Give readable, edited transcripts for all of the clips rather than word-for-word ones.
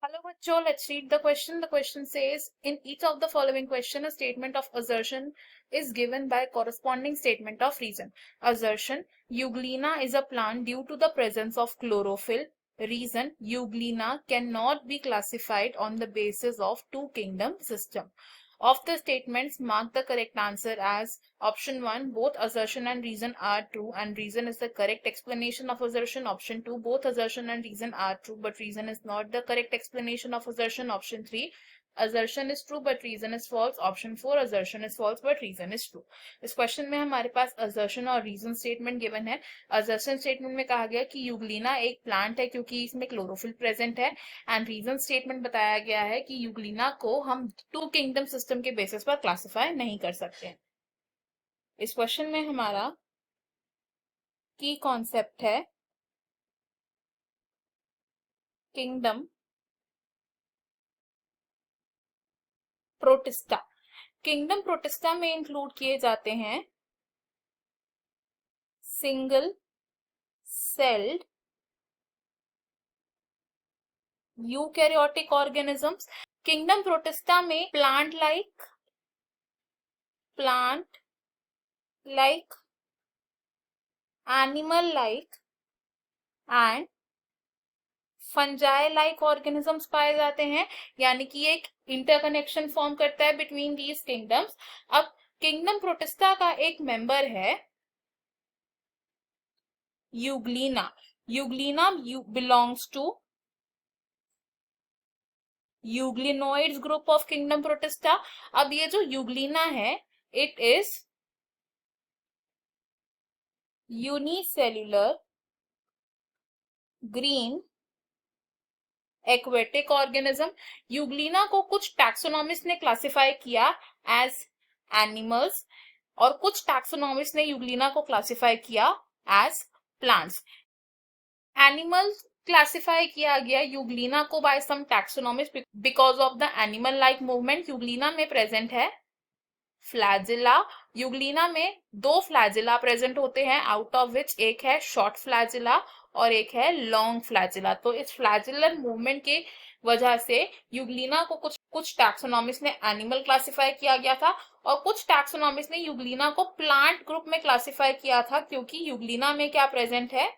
Hello, bachcho. Let's read the question. The question says, in each of the following question, a statement of assertion is given by corresponding statement of reason. Assertion: Euglena is a plant due to the presence of chlorophyll. Reason: Euglena cannot be classified on the basis of two kingdom system. Of the statements, mark the correct answer as option 1, both assertion and reason are true, and reason is the correct explanation of assertion. Option 2, both assertion and reason are true, but reason is not the correct explanation of assertion. Option 3, assertion is true but reason is false. Option 4, assertion is false but reason is true. इस question में हमारे पास assertion और reason statement given है. assertion statement में कहा गया कि Euglena एक प्लांट है क्योंकि इसमें क्लोरोफिल प्रेजेंट है, एंड रीजन स्टेटमेंट बताया गया है कि यूग्लिना को हम टू किंगडम सिस्टम के बेसिस पर क्लासिफाई नहीं कर सकते हैं. इस क्वेश्चन में हमारा की कॉन्सेप्ट है किंगडम प्रोटिस्टा. किंगडम प्रोटिस्टा में इंक्लूड किए जाते हैं single celled eukaryotic organisms. Kingdom protista में plant like animal like and fungi like organisms पाए जाते हैं, यानी कि एक इंटरकनेक्शन फॉर्म करता है बिटवीन दीज किंगडम्स. अब किंगडम प्रोटिस्टा का एक मेंबर है Euglena. Euglena belongs to euglenoids group of kingdom Protista. अब ये जो यूग्लिना है, it is unicellular green aquatic organism. Euglena को कुछ टैक्सोनॉमिस्ट ने क्लासिफाई किया एज एनिमल्स और कुछ टैक्सोनॉमिस्ट ने यूग्लिना को क्लासिफाई किया एज प्लांट्स. एनिमल्स क्लासिफाई किया गया यूग्लिना को by some taxonomist because of the animal like movement. Euglena में प्रेजेंट है फ्लैजिला. यूग्लिना में दो फ्लैजिला प्रेजेंट होते हैं, आउट ऑफ विच एक है शॉर्ट फ्लैजिला और एक है लॉन्ग फ्लैजिला. तो इस फ्लैजिलर मूवमेंट के वजह से यूग्लिना को कुछ टैक्सोनॉमिस्ट ने एनिमल क्लासिफाई किया गया था और कुछ टैक्सोनॉमिस्ट ने यूग्लिना को प्लांट ग्रुप में क्लासिफाई किया था, क्योंकि यूग्लिना में क्या प्रेजेंट है,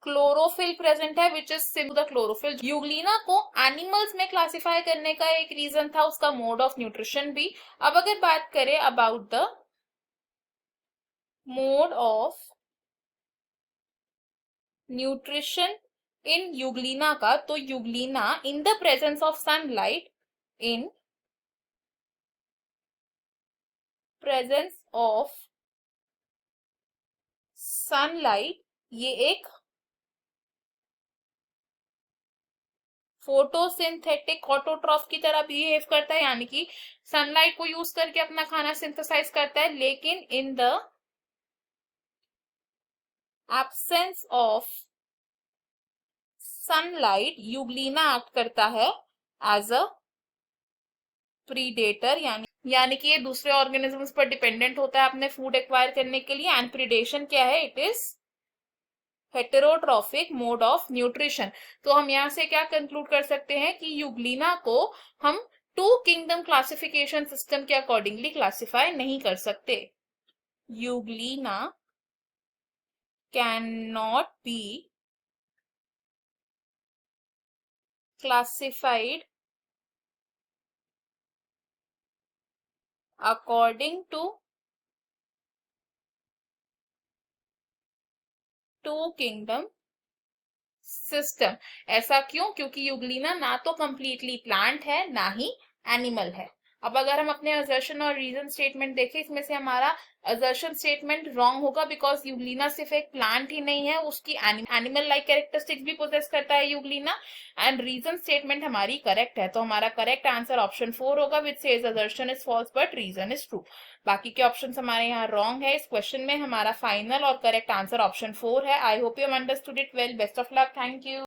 क्लोरोफिल प्रेजेंट है which is similar the chlorophyll. Euglena को एनिमल्स में क्लासिफाई करने का एक रीजन था उसका मोड ऑफ न्यूट्रिशन भी. अब अगर बात करें about the mode of nutrition in Euglena का, तो Euglena in the presence of sunlight, in presence of sunlight, ये एक फोटोसिंथेटिक ऑटोट्रॉफ की तरह बिहेव करता है, यानी कि सनलाइट को यूज करके अपना खाना सिंथेसाइज करता है. लेकिन in the absence of sunlight Euglena act करता है एज अ प्रीडेटर, यानी कि ये दूसरे ऑर्गेनिजम्स पर डिपेंडेंट होता है अपने फूड एक्वायर करने के लिए. एंड प्रीडेशन क्या है, it is heterotrophic mode of nutrition. तो हम यहाँ से क्या कंक्लूड कर सकते हैं कि यूग्लिना को हम टू किंगडम क्लासिफिकेशन सिस्टम के अकॉर्डिंगली क्लासिफाई नहीं कर सकते. Euglena can not be classified according to two kingdom system. ऐसा क्यों? क्योंकि यूग्लिना ना तो कंप्लीटली प्लांट है ना ही एनिमल है. अब अगर हम अपने असर्शन और रीजन स्टेटमेंट देखें, इसमें से हमारा असर्शन स्टेटमेंट रॉन्ग होगा बिकॉज यूग्लिना सिर्फ एक प्लांट ही नहीं है, उसकी एनिमल लाइक कैरेक्टरिस्टिक्स भी पोजेस करता है यूग्लिना. एंड रीजन स्टेटमेंट हमारी करेक्ट है, तो हमारा करेक्ट आंसर ऑप्शन 4 होगा which says assertion is false but reason is true. बाकी के ऑप्शंस हमारे यहाँ रॉन्ग है. इस क्वेश्चन में हमारा फाइनल और करेक्ट आंसर ऑप्शन 4 है. I hope you understood it well. Best of luck. Thank you.